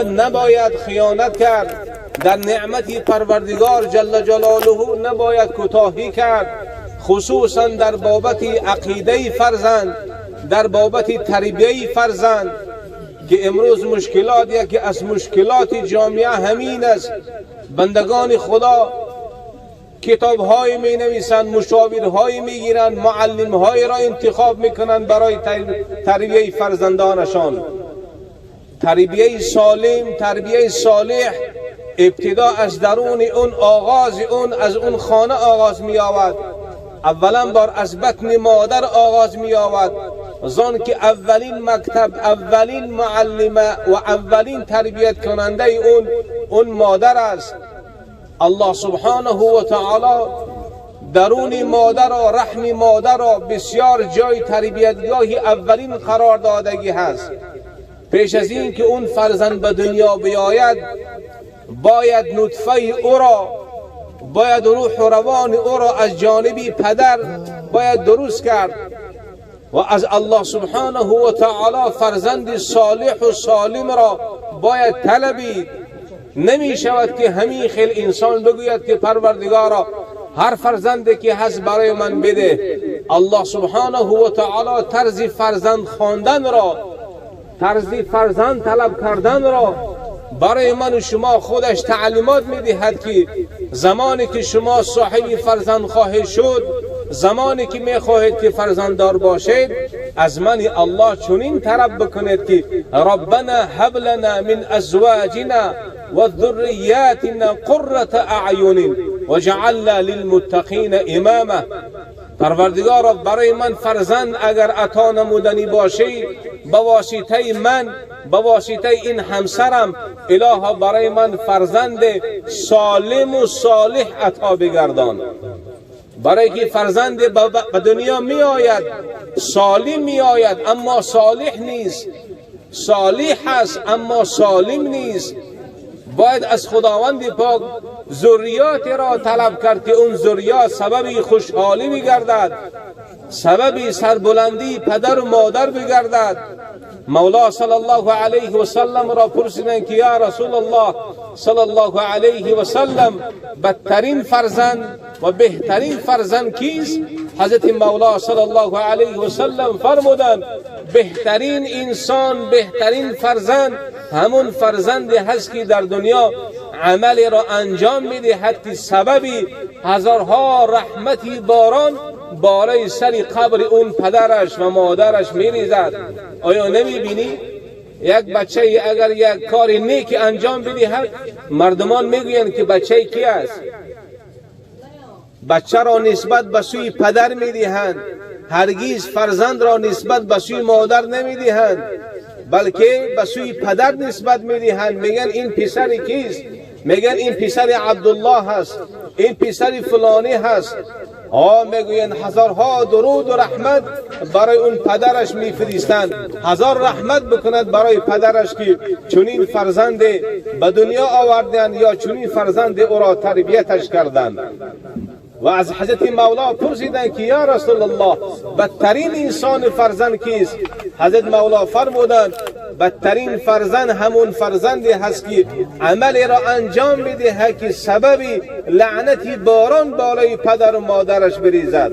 نباید خیانت کرد، در نعمت پروردگار جل جلاله نباید کوتاهی کرد، خصوصا در بابت عقیده فرزند، در بابت تربیه فرزند که امروز مشکلات یکی از مشکلات جامعه همین است. بندگان خدا کتاب‌های می نویسند، مشاورهای می گیرند، معلم‌های را انتخاب میکنند برای تربیه فرزندانشان. تربیه سالم، تربیه صالح ابتدا از درون اون آغاز اون از اون خانه آغاز می آورد. اولا بار از بطن مادر آغاز می آورد، زان که اولین مکتب، اولین معلمه و اولین تربیت کننده اون مادر است. الله سبحانه و تعالی درون مادر و رحم مادر را بسیار جای تربیتگاهی اولین قرار دادگی هست. پیش از این که اون فرزند به دنیا بیاید باید نطفه او را، باید روح و روان او را از جانب پدر باید درست کرد و از الله سبحانه و تعالی فرزند صالح و سالم را باید طلبید. نمی شود که همین خیل انسان بگوید که پروردگارا هر فرزندی که هست برای من بده. الله سبحانه و تعالی طرز فرزند خواندن را، طرز فرزند طلب کردن را برای من و شما خودش تعلیمات میدهد که زمانی که شما صاحب فرزند خواهید شد، زمانی که میخواهید که فرزنددار باشید، از من الله چنین طلب بکنید که ربنا هب لنا من ازواجنا و ذریاتنا قرة اعین وجعلنا للمتقین اماما. پروردگار برای من فرزند اگر عطا نمودنی باشی، به واسطه من، به واسطه این همسرم الها برای من فرزند سالم و صالح عطا بگردان. برای که فرزند به دنیا می آید سالم می آید اما صالح نیست، صالح است اما سالم نیست. باید از خداوند پاک ذریات را طلب کرد که اون ذریات سبب خوشحالی بگردد، سبب سربلندی پدر و مادر بگردد. مولا صلی الله علیه و سلم را پرسیدند که یا رسول الله صلی الله علیه و سلم بدترین فرزند و بهترین فرزند کیست؟ حضرت مولا صلی الله علیه و سلم فرمودند بهترین انسان، بهترین فرزند همون فرزندی هست که در دنیا عملی را انجام میدهد که سببی هزارها رحمتی باران بالای سر قبر اون پدرش و مادرش میریزد. آیا نمیبینی یک بچه اگر یک کار نیکی انجام بدهد مردمان میگویند که بچه کی است؟ بچه را نسبت به سوی پدر میدهند، هرگیز فرزند را نسبت به سوی مادر نمیدهند بلکه به سوی پدر نسبت میدهند. میگن این پسر کیست؟ میگن این پسر عبدالله هست، این پسر فلانی هست. میگویند هزارها درود و رحمت برای اون پدرش میفرستند، هزار رحمت بکند برای پدرش که چنین فرزند به دنیا آوردند یا چنین فرزند او را تربیتش کردند. و از حضرت مولا پرسیدند که یا رسول الله بدترین انسان فرزند کیست؟ حضرت مولا فرمودند بدترین فرزند همون فرزندی هست که عملی را انجام میده که سبب لعنتی باران بالای پدر و مادرش بریزد.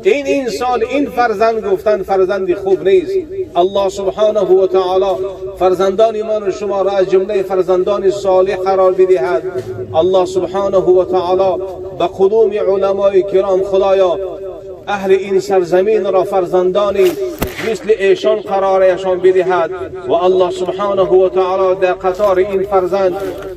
این انسان، این فرزند گفتن فرزندی خوب نیست. الله سبحانه و تعالی فرزندان من و شما را از جمله فرزندان صالح قرار بدهد. الله سبحانه و تعالی به قدوم علمای کرام خدایا اهل این سرزمین را فرزندانی مثل ایشان قرارشان بدهد و الله سبحانه و تعالی در قطار این فرزند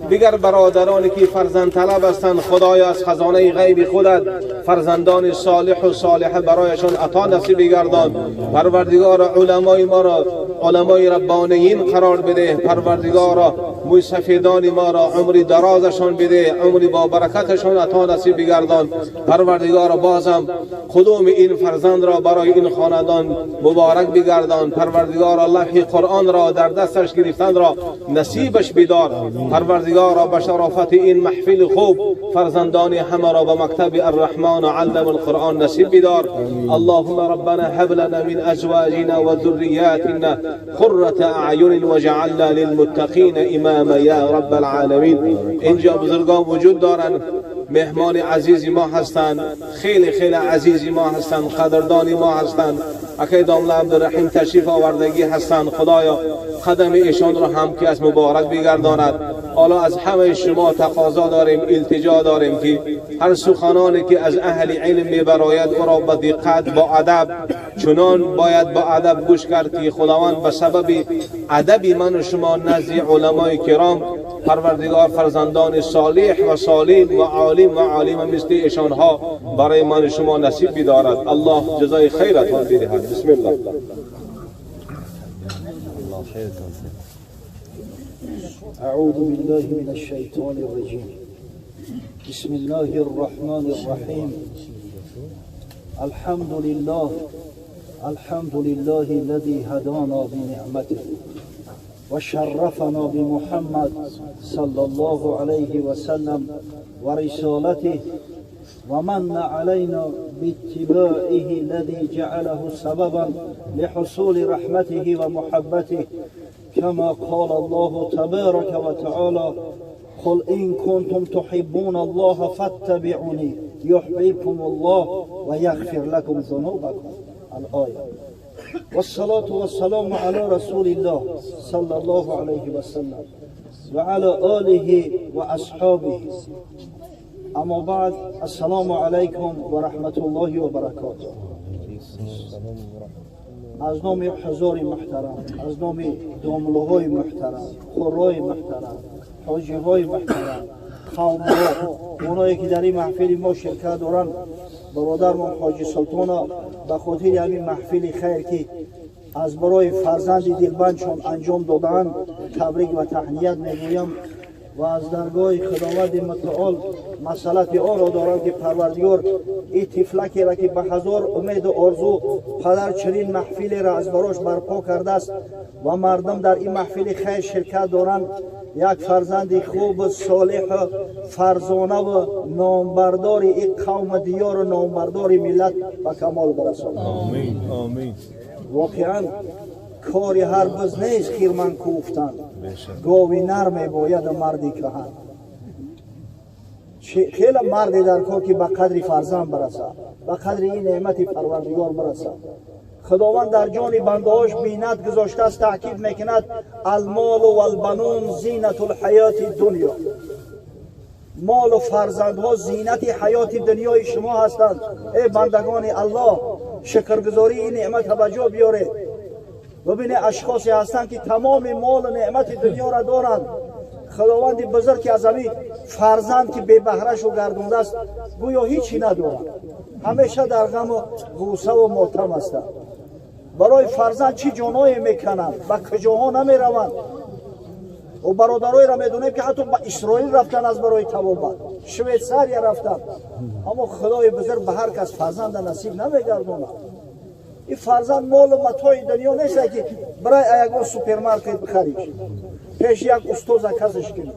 دیگر برادرانی که فرزند طلب هستند خدایا از خزانه غیب خودت فرزندان صالح و صالحه برایشان عطا نصیب بگردان. پروردگار علمای ما را علمای ربانیین قرار بده. پروردگار موسفیدان ما را عمری درازشان بده، عمری با برکتشان عطا نصیب بگردان. پروردگار بازم قدوم این فرزند را برای این خاندان مبارک بگردان. پروردگار الله قرآن را در دستش گرفتن را نصیبش بدار. پروردگار پروردگارا به شرافت این محفل خوب فرزندان همه را به مکتب الرحمن و علم القرآن نصیب بدار. اللهم ربنا هب لنا من ازواجنا و ذریاتنا قرة اعین وجعلنا للمتقین اماما یا رب العالمین. اینجا بزرگان وجود دارند، مهمان عزیز ما هستند، خیلی خیلی عزیز ما هستند، قدردان ما هستند. اکی داملا عبدالرحیم تشریف آوردگی هستند. خدایا قدم ایشان را هم که از مبارک بگرداند. حالا از همه شما تقاضا داریم، التجا داریم که هر سخنانی که از اهل علم میبراید او را به دقت با ادب چنان باید با ادب گوش کرد که خداوند به سبب ادب من و شما نزد علمای کرام پروردگار فرزندان صالح و سالم و عالم مثل ایشان ها برای من و شما نصیب بدارد. الله جزای خیرتان بدهد. بسم الله. أعوذ بالله من الشيطان الرجيم. بسم الله الرحمن الرحيم. الحمد لله الذي هدانا بنعمته وشرفنا بمحمد صلى الله عليه وسلم ورسالته ومن علينا باتباعه الذي جعله سببا لحصول رحمته ومحبته كما قال الله تبارك وتعالى قل إن كنتم تحبون الله فاتبعوني يحببكم الله ويغفر لكم ذنوبكم. الآية. والصلاة والسلام على رسول الله صلى الله عليه وسلم وعلى آله وأصحابه. اما بعد، السلام علیکم و رحمت الله و برکاته. از نام حضار محترم، از نام داملوهای محترم، خورای محترم، حاجیهای محترم، قوم‌ها، اونایی که در این محفل ما شرکت دارن، برادرم حاجی سلطان به خاطر همین محفل خیر که از برای فرزند دلبندشون انجام دادن تبریک و تهنیت میگویم و از درگاه خداوند متعال مسئلت آن را دارم که پروردگار این طفلکی را که به هزار امید و آرزو پدر چنین محفل را از براش برپا کرده است و مردم در این محفل خیر شرکت دارند، یک فرزند خوب صالح فرزانه و نامبردار این قوم دیار و نامبردار ملت به کمال برساند. آمین آمین. واقعا کاری هر بز نیست خیرمن کوفتن، گاوی نرمه باید مردی کهن. خیلی مردی در کار که به قدر فرزند برسه، به قدر این نعمت پروردگار برسه. خداوند در جان بندهاش بینت گذاشته است، تاکید میکند المال و البنون زینت الحیات دنیا. مال و فرزندها زینت حیات دنیای شما هستند. ای بندگان الله، شکرگزاری این نعمت به جا بیاره. ببینه اشخاصی هستند که تمام مال و نعمت دنیا را دارند، خداوند بزرگ که از همین فرزند که بے بهره شو گردونده است گویا هیچی ندارند، همیشه در غم و غوسه و ماتم هستند. برای فرزند چی جانایی میکنند، به کجاها نمیروند. و برادرای را میدونیم که حتی به اسرائیل رفتن از برای توبه، شویتساریا رفتن، اما خدای بزرگ به هر کس فرزند نصیب نمیگردونه. این فرزند مال و متاع دنیا نیست که برای یک سوپرمارکت بخریش، پیش یک استاد کسش کنی.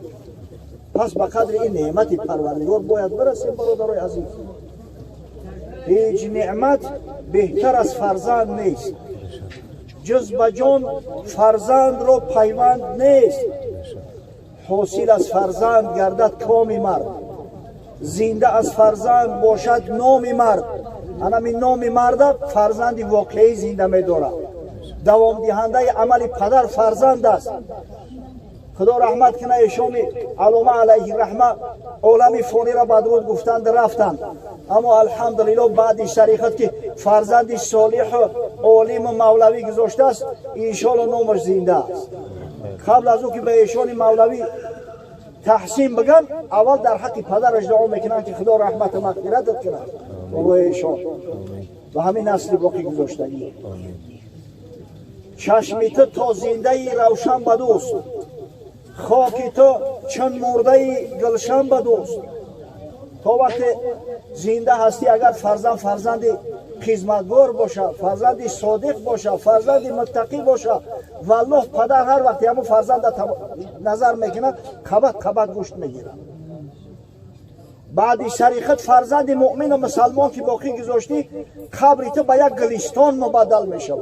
پس به قدر این نعمت پروردگار باید برسیم برادرای عزیز. هیچ نعمت بهتر از فرزند نیست. جز به جان فرزند را پیوند نیست. حاصل از فرزند گردد کام مرد، زنده از فرزند باشد نام مرد. همین نام مرد فرزند واقعی زنده می دارد. دوام دهنده عمل پدر فرزند است. خدا رحمت کنه ایشان علامه علیه الرحمه عالم فانی را بدرود گفتند رفتند، اما الحمدلله بعد شریعت که فرزند صالح و عالم و مولوی گذاشته است، انشاءالله نامش زنده است. قبل از او که به ایشان مولوی تحسین بگن، اول در حق پدرش دعا میکنن که خدا رحمت و مغفرت کنه و ایشان و همین نسل باقی گذاشتگی. چشمی تو تا زنده روشن بدوست، خاکی تو چون مرده گلشن بدوست. تا وقت زنده هستی اگر فرزند خدمتگار باشه، فرزند صادق باشه، فرزند متقی باشه، والله پدر هر وقت همون فرزند نظر میکنه قبط گوشت میگیره. بعد شریخت فرزند مؤمن و مسلمان که باقی گذاشتی قبر تو به یک گلستان مبدل میشه.